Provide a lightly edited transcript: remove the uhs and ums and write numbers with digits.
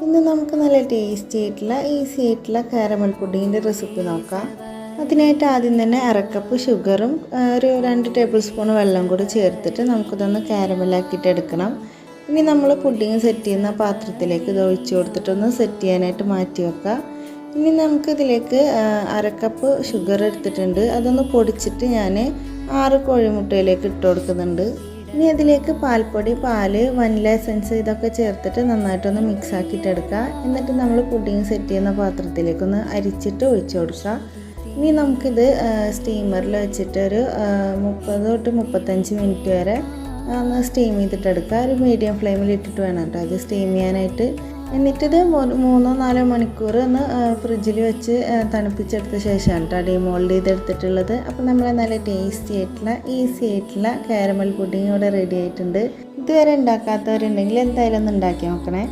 ഇന്ന് നമുക്ക് നല്ല ടേസ്റ്റി ആയിട്ടുള്ള ഈസി ആയിട്ടുള്ള കാരമൽ പുഡിങ്ങിൻ്റെ റെസിപ്പി നോക്കാം. അതിനായിട്ട് ആദ്യം തന്നെ അരക്കപ്പ് ഷുഗറും ഒരു 2 ടേബിൾ സ്പൂൺ വെള്ളം കൂടി ചേർത്തിട്ട് നമുക്കിതൊന്ന് കാരമലാക്കിയിട്ട് എടുക്കണം. ഇനി നമ്മൾ പുഡിങ് സെറ്റ് ചെയ്യുന്ന പാത്രത്തിലേക്ക് ഇത് ഒഴിച്ച് കൊടുത്തിട്ടൊന്ന് സെറ്റ് ചെയ്യാനായിട്ട് മാറ്റി വെക്കാം. ഇനി നമുക്കിതിലേക്ക് അരക്കപ്പ് ഷുഗർ എടുത്തിട്ടുണ്ട്. അതൊന്ന് പൊടിച്ചിട്ട് ഞാൻ 6 കോഴിമുട്ടയിലേക്ക് ഇട്ട് കൊടുക്കുന്നുണ്ട്. ഇനി അതിലേക്ക് പാൽപ്പൊടി, പാല്, വനില എസൻസ് ഇതൊക്കെ ചേർത്തിട്ട് നന്നായിട്ടൊന്ന് മിക്സ് ആക്കിയിട്ട് എടുക്കുക. എന്നിട്ട് നമ്മൾ പുഡിങ് സെറ്റ് ചെയ്യുന്ന പാത്രത്തിലേക്കൊന്ന് അരിച്ചിട്ട് ഒഴിച്ചു കൊടുക്കുക. ഇനി നമുക്കിത് സ്റ്റീമറിൽ വെച്ചിട്ട് ഒരു 30 തൊട്ട് 35 മിനിറ്റ് വരെ ഒന്ന് സ്റ്റീം ചെയ്തിട്ടെടുക്കുക. ഒരു മീഡിയം ഫ്ലെയിമിൽ ഇട്ടിട്ട് വേണം കേട്ടോ അത് സ്റ്റീം ചെയ്യാനായിട്ട്. എന്നിട്ടിത് 3-4 മണിക്കൂർ ഒന്ന് ഫ്രിഡ്ജിൽ വെച്ച് തണുപ്പിച്ചെടുത്ത ശേഷമാണ് കേട്ടോ ഡിമോൾഡ് ചെയ്തെടുത്തിട്ടുള്ളത്. അപ്പോൾ നമ്മൾ നല്ല ടേസ്റ്റി ആയിട്ടുള്ള ഈസി ആയിട്ടുള്ള കാരമൽ പുഡിങ് ഇവിടെ റെഡി ആയിട്ടുണ്ട്. ഇതുവരെ ഉണ്ടാക്കാത്തവരുണ്ടെങ്കിൽ എന്തായാലും ഒന്ന് ഉണ്ടാക്കി നോക്കണേ.